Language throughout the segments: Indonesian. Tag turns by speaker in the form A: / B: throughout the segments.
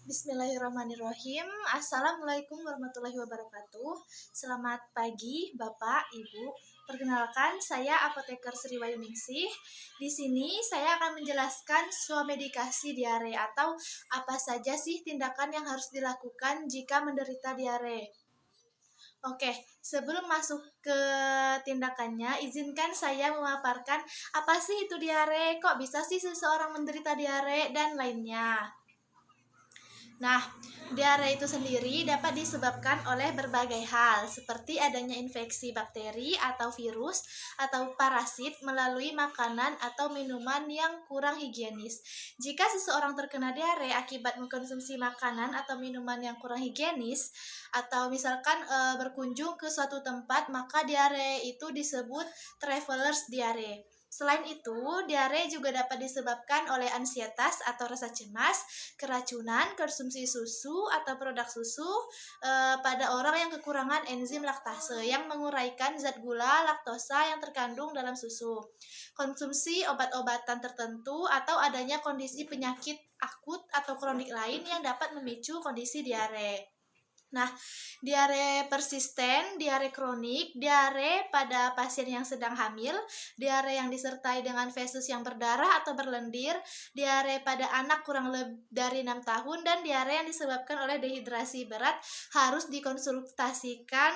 A: Bismillahirrahmanirrahim. Assalamualaikum warahmatullahi wabarakatuh. Selamat pagi, Bapak, Ibu. Perkenalkan, saya Apoteker Sriwayuningsih. Di sini saya akan menjelaskan swamedikasi diare atau apa saja sih tindakan yang harus dilakukan jika menderita diare. Oke, sebelum masuk ke tindakannya, izinkan saya memaparkan apa sih itu diare, kok bisa sih seseorang menderita diare, dan lainnya. Nah, diare itu sendiri dapat disebabkan oleh berbagai hal, seperti adanya infeksi bakteri atau virus atau parasit melalui makanan atau minuman yang kurang higienis. Jika seseorang terkena diare akibat mengkonsumsi makanan atau minuman yang kurang higienis, atau misalkan berkunjung ke suatu tempat, maka diare itu disebut traveler's diare. Selain itu, diare juga dapat disebabkan oleh ansietas atau rasa cemas, keracunan, konsumsi susu atau produk susu pada orang yang kekurangan enzim laktase yang menguraikan zat gula laktosa yang terkandung dalam susu, konsumsi obat-obatan tertentu, atau adanya kondisi penyakit akut atau kronik lain yang dapat memicu kondisi diare. Nah, diare persisten, diare kronik, diare pada pasien yang sedang hamil, diare yang disertai dengan fesus yang berdarah atau berlendir, diare pada anak kurang lebih dari 6 tahun, dan diare yang disebabkan oleh dehidrasi berat harus dikonsultasikan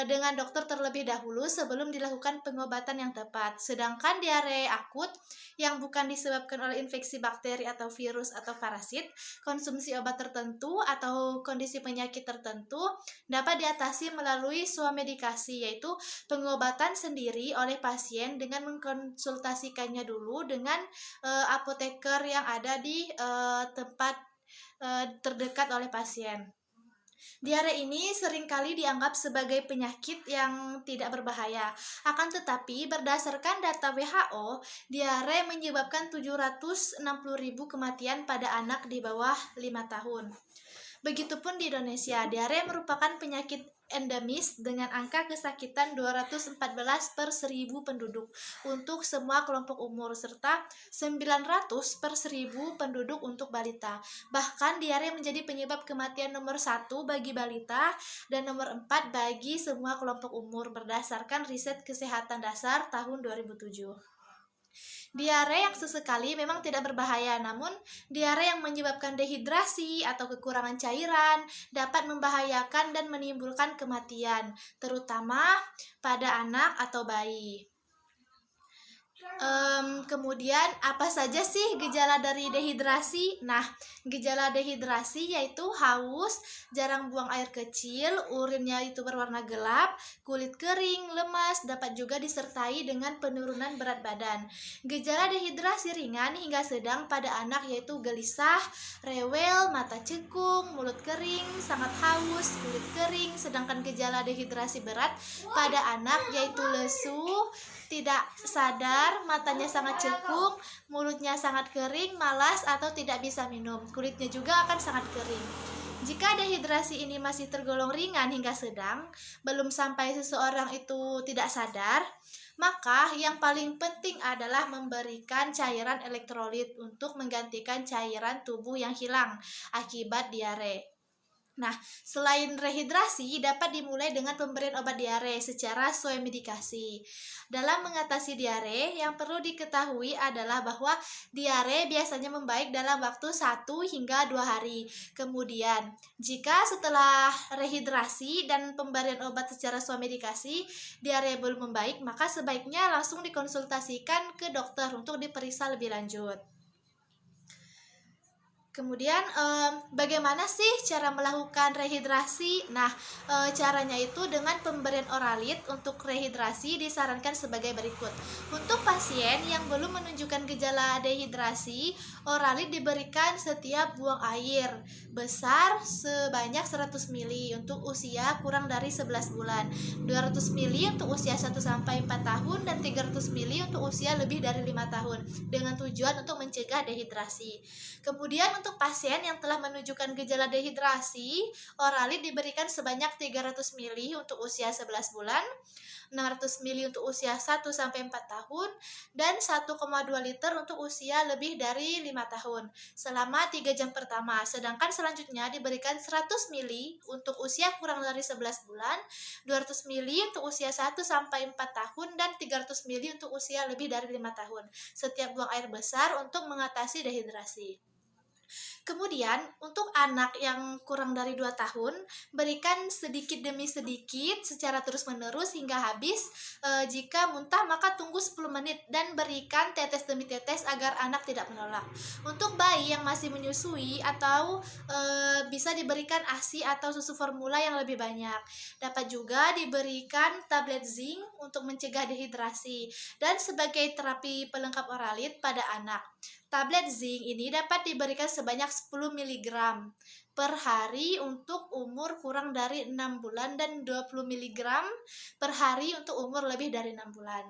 A: dengan dokter terlebih dahulu sebelum dilakukan pengobatan yang tepat. Sedangkan diare akut yang bukan disebabkan oleh infeksi bakteri atau virus atau parasit, konsumsi obat tertentu atau kondisi penyakit tertentu dapat diatasi melalui swamedikasi, yaitu pengobatan sendiri oleh pasien dengan mengkonsultasikannya dulu dengan apoteker yang ada di tempat terdekat oleh pasien. Diare ini seringkali dianggap sebagai penyakit yang tidak berbahaya. Akan tetapi, berdasarkan data WHO, diare menyebabkan 760.000 kematian pada anak di bawah 5 tahun. Begitupun di Indonesia, diare merupakan penyakit endemis dengan angka kesakitan 214 per 1000 penduduk untuk semua kelompok umur, serta 900 per 1000 penduduk untuk balita. Bahkan diare menjadi penyebab kematian nomor 1 bagi balita dan nomor 4 bagi semua kelompok umur berdasarkan riset kesehatan dasar tahun 2007. Diare yang sesekali memang tidak berbahaya, namun diare yang menyebabkan dehidrasi atau kekurangan cairan dapat membahayakan dan menimbulkan kematian, terutama pada anak atau bayi. Kemudian apa saja sih gejala dari dehidrasi? Nah, gejala dehidrasi yaitu haus, jarang buang air kecil, urinnya itu berwarna gelap, kulit kering, lemas, dapat juga disertai dengan penurunan berat badan. Gejala dehidrasi ringan hingga sedang pada anak yaitu gelisah, rewel, mata cekung, mulut kering, sangat haus, kulit kering. Sedangkan gejala dehidrasi berat pada anak yaitu lesu, tidak sadar, matanya sangat cekung, mulutnya sangat kering, malas, atau tidak bisa minum. Kulitnya juga akan sangat kering. Jika dehidrasi ini masih tergolong ringan hingga sedang, belum sampai seseorang itu tidak sadar, maka yang paling penting adalah memberikan cairan elektrolit untuk menggantikan cairan tubuh yang hilang akibat diare. Nah, selain rehidrasi, dapat dimulai dengan pemberian obat diare secara swamedikasi. Dalam mengatasi diare, yang perlu diketahui adalah bahwa diare biasanya membaik dalam waktu 1 hingga 2 hari. Kemudian, jika setelah rehidrasi dan pemberian obat secara swamedikasi, diare belum membaik, maka sebaiknya langsung dikonsultasikan ke dokter untuk diperiksa lebih lanjut. Kemudian bagaimana sih cara melakukan rehidrasi? Nah, caranya itu dengan pemberian oralit. Untuk rehidrasi disarankan sebagai berikut. Untuk pasien yang belum menunjukkan gejala dehidrasi, oralit diberikan setiap buang air besar sebanyak 100 ml untuk usia kurang dari 11 bulan, 200 ml untuk usia 1-4 tahun, dan 300 ml untuk usia lebih dari 5 tahun dengan tujuan untuk mencegah dehidrasi. Kemudian untuk pasien yang telah menunjukkan gejala dehidrasi, Oralit diberikan sebanyak 300 ml untuk usia 11 bulan, 600 ml untuk usia 1-4 tahun, dan 1,2 liter untuk usia lebih dari 5 tahun selama 3 jam pertama. Sedangkan selanjutnya diberikan 100 ml untuk usia kurang dari 11 bulan, 200 ml untuk usia 1-4 tahun, dan 300 ml untuk usia lebih dari 5 tahun. Setiap buang air besar untuk mengatasi dehidrasi. Kemudian, untuk anak yang kurang dari 2 tahun, berikan sedikit demi sedikit secara terus-menerus hingga habis. Jika muntah, maka tunggu 10 menit dan berikan tetes demi tetes agar anak tidak menolak. Untuk bayi yang masih menyusui atau bisa diberikan ASI atau susu formula yang lebih banyak. Dapat juga diberikan tablet zinc untuk mencegah dehidrasi dan sebagai terapi pelengkap Oralit pada anak. Tablet zinc ini dapat diberikan sebanyak 10 mg per hari untuk umur kurang dari 6 bulan dan 20 mg per hari untuk umur lebih dari 6 bulan.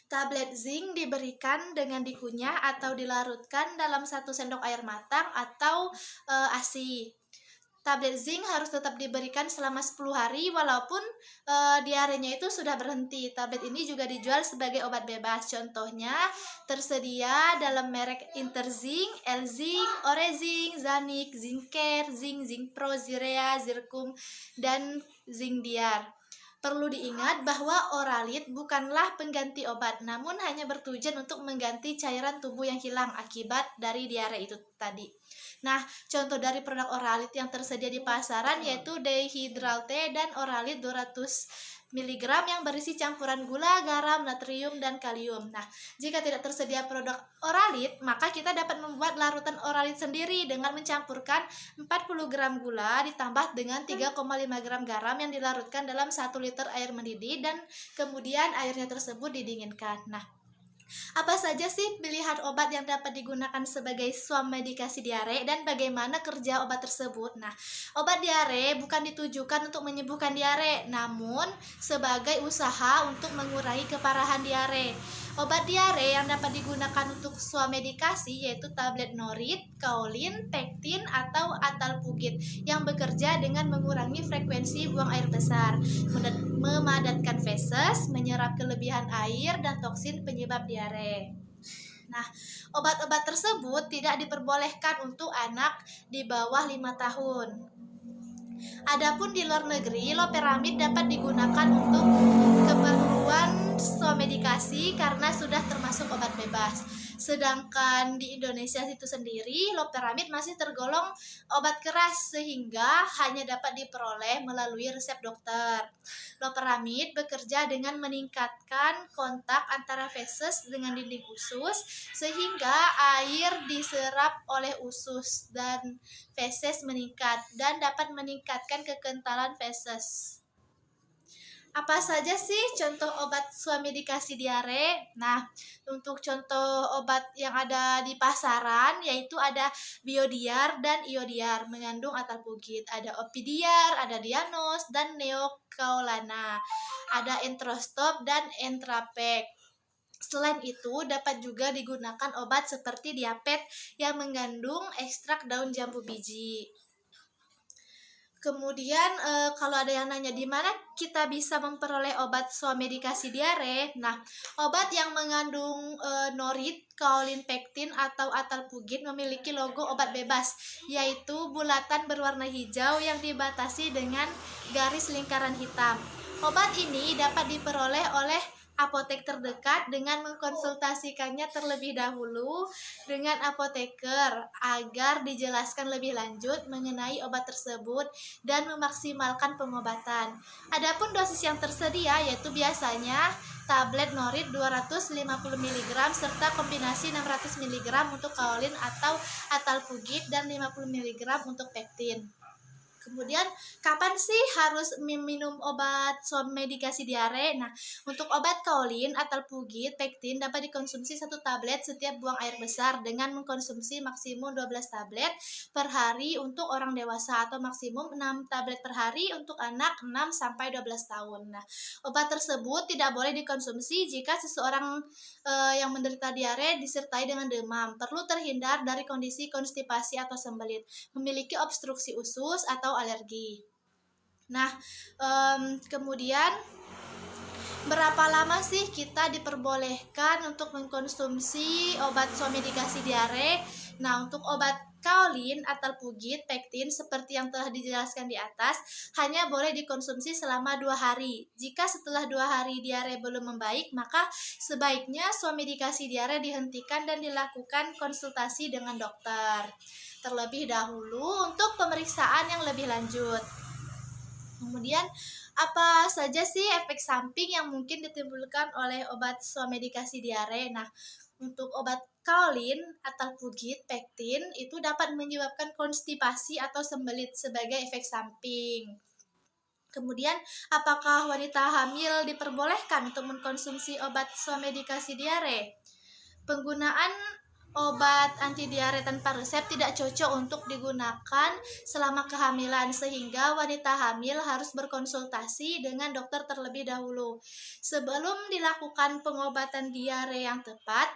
A: Tablet zinc diberikan dengan dikunyah atau dilarutkan dalam 1 sendok air matang atau ASI. Tablet zinc harus tetap diberikan selama 10 hari walaupun diarenya itu sudah berhenti. Tablet ini juga dijual sebagai obat bebas. Contohnya tersedia dalam merek Interzink, Elzink, Orezink, Zanik, Zincare, Zinc, Zinc Pro, Zirea, Zircum, dan Zincdiar. Perlu diingat bahwa Oralit bukanlah pengganti obat, namun hanya bertujuan untuk mengganti cairan tubuh yang hilang akibat dari diare itu tadi. Nah, contoh dari produk Oralit yang tersedia di pasaran yaitu Dehydral T dan Oralit 200 mg yang berisi campuran gula, garam, natrium, dan kalium. Nah, jika tidak tersedia produk Oralit, maka kita dapat membuat larutan Oralit sendiri dengan mencampurkan 40 gram gula ditambah dengan 3,5 gram garam yang dilarutkan dalam 1 liter air mendidih dan kemudian airnya tersebut didinginkan. Nah, apa saja sih pilihan obat yang dapat digunakan sebagai swamedikasi diare dan bagaimana kerja obat tersebut? Nah, obat diare bukan ditujukan untuk menyembuhkan diare, namun sebagai usaha untuk mengurangi keparahan diare. Obat diare yang dapat digunakan untuk swamedikasi yaitu tablet Norit, Kaolin, Pektin, atau Atalpugit yang bekerja dengan mengurangi frekuensi buang air besar, memadatkan feses, menyerap kelebihan air, dan toksin penyebab diare. Nah, obat-obat tersebut tidak diperbolehkan untuk anak di bawah 5 tahun. Adapun di luar negeri, loperamid dapat digunakan untuk keperluan swamedikasi karena sudah termasuk obat bebas. Sedangkan di Indonesia itu sendiri, loperamid masih tergolong obat keras sehingga hanya dapat diperoleh melalui resep dokter. Loperamid bekerja dengan meningkatkan kontak antara feses dengan dinding usus sehingga air diserap oleh usus dan feses meningkat dan dapat meningkatkan kekentalan feses. Apa saja sih contoh obat swamedikasi diare? Nah, untuk contoh obat yang ada di pasaran yaitu ada Biodiar dan Iodiar mengandung atalpugit. Ada Opidiar, ada Dianos, dan Neokaolana. Ada Entrostop dan Entrapek. Selain itu, dapat juga digunakan obat seperti Diapet yang mengandung ekstrak daun jambu biji. Kemudian kalau ada yang nanya di mana kita bisa memperoleh obat swamedikasi diare, nah obat yang mengandung Norit, Kaolin, Pektin, atau Atalpugit memiliki logo obat bebas, yaitu bulatan berwarna hijau yang dibatasi dengan garis lingkaran hitam. Obat ini dapat diperoleh oleh apotek terdekat dengan mengkonsultasikannya terlebih dahulu dengan apoteker agar dijelaskan lebih lanjut mengenai obat tersebut dan memaksimalkan pengobatan. Adapun dosis yang tersedia yaitu biasanya tablet Norit 250 mg serta kombinasi 600 mg untuk Kaolin atau Atalpugit dan 50 mg untuk Pektin. Kemudian, kapan sih harus minum obat medikasi diare? Nah, untuk obat kaolin atau pugit pektin dapat dikonsumsi 1 tablet setiap buang air besar dengan mengkonsumsi maksimum 12 tablet per hari untuk orang dewasa atau maksimum 6 tablet per hari untuk anak 6-12 tahun. Nah, obat tersebut tidak boleh dikonsumsi jika seseorang yang menderita diare disertai dengan demam. Perlu terhindar dari kondisi konstipasi atau sembelit, memiliki obstruksi usus atau alergi. Nah, kemudian berapa lama sih kita diperbolehkan untuk mengkonsumsi obat medikasi diare? Nah, untuk obat kaolin atau pugit pektin seperti yang telah dijelaskan di atas hanya boleh dikonsumsi selama 2 hari. Jika setelah 2 hari diare belum membaik, maka sebaiknya medikasi diare dihentikan dan dilakukan konsultasi dengan dokter terlebih dahulu untuk pemeriksaan yang lebih lanjut. Kemudian, apa saja sih efek samping yang mungkin ditimbulkan oleh obat medikasi diare? Nah, untuk obat kaolin atau pugit pektin itu dapat menyebabkan konstipasi atau sembelit sebagai efek samping. Kemudian, apakah wanita hamil diperbolehkan untuk mengkonsumsi obat medikasi diare? Penggunaan obat anti diare tanpa resep tidak cocok untuk digunakan selama kehamilan, sehingga wanita hamil harus berkonsultasi dengan dokter terlebih dahulu. Sebelum dilakukan pengobatan diare yang tepat,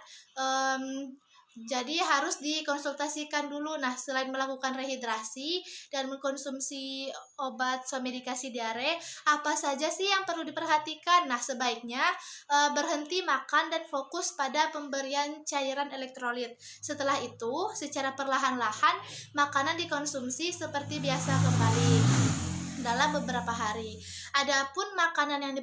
A: jadi harus dikonsultasikan dulu. Nah, selain melakukan rehidrasi dan mengkonsumsi obat medikasi diare, apa saja sih yang perlu diperhatikan? Nah, sebaiknya berhenti makan dan fokus pada pemberian cairan elektrolit. Setelah itu, secara perlahan-lahan makanan dikonsumsi seperti biasa kembali dalam beberapa hari. Adapun makanan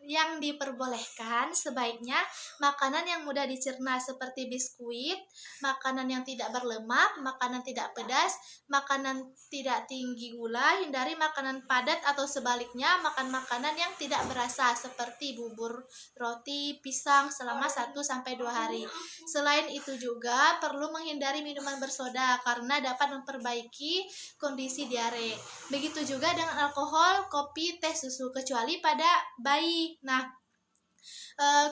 A: yang diperbolehkan, sebaiknya makanan yang mudah dicerna seperti biskuit, makanan yang tidak berlemak, makanan tidak pedas, makanan tidak tinggi gula. Hindari makanan padat atau sebaliknya makan makanan yang tidak berasa seperti bubur, roti, pisang selama 1-2 hari. Selain itu juga perlu menghindari minuman bersoda karena dapat memperbaiki kondisi diare. Begitu juga dengan alkohol, kopi, teh, susu, kecuali pada bayi. Nah,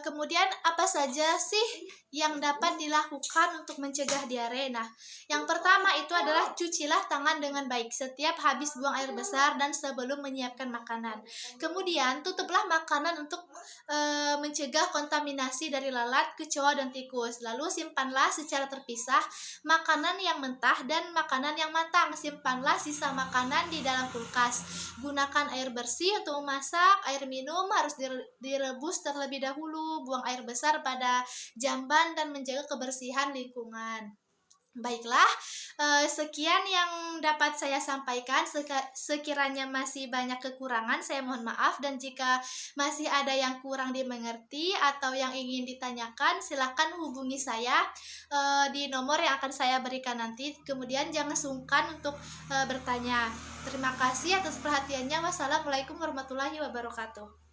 A: kemudian apa saja sih yang dapat dilakukan untuk mencegah diare? Nah, yang pertama itu adalah cucilah tangan dengan baik setiap habis buang air besar dan sebelum menyiapkan makanan. Kemudian tutuplah makanan untuk mencegah kontaminasi dari lalat, kecoa, dan tikus. Lalu simpanlah secara terpisah makanan yang mentah dan makanan yang matang. Simpanlah sisa makanan di dalam kulkas. Gunakan air bersih untuk memasak. Air minum harus direbus terlebih dahulu. Buang air besar pada jamban dan menjaga kebersihan lingkungan. Baiklah, sekian yang dapat saya sampaikan. Sekiranya masih banyak kekurangan, saya mohon maaf. Dan jika masih ada yang kurang dimengerti atau yang ingin ditanyakan, silakan hubungi saya di nomor yang akan saya berikan nanti. Kemudian jangan sungkan untuk bertanya. Terima kasih atas perhatiannya. Wassalamualaikum warahmatullahi wabarakatuh.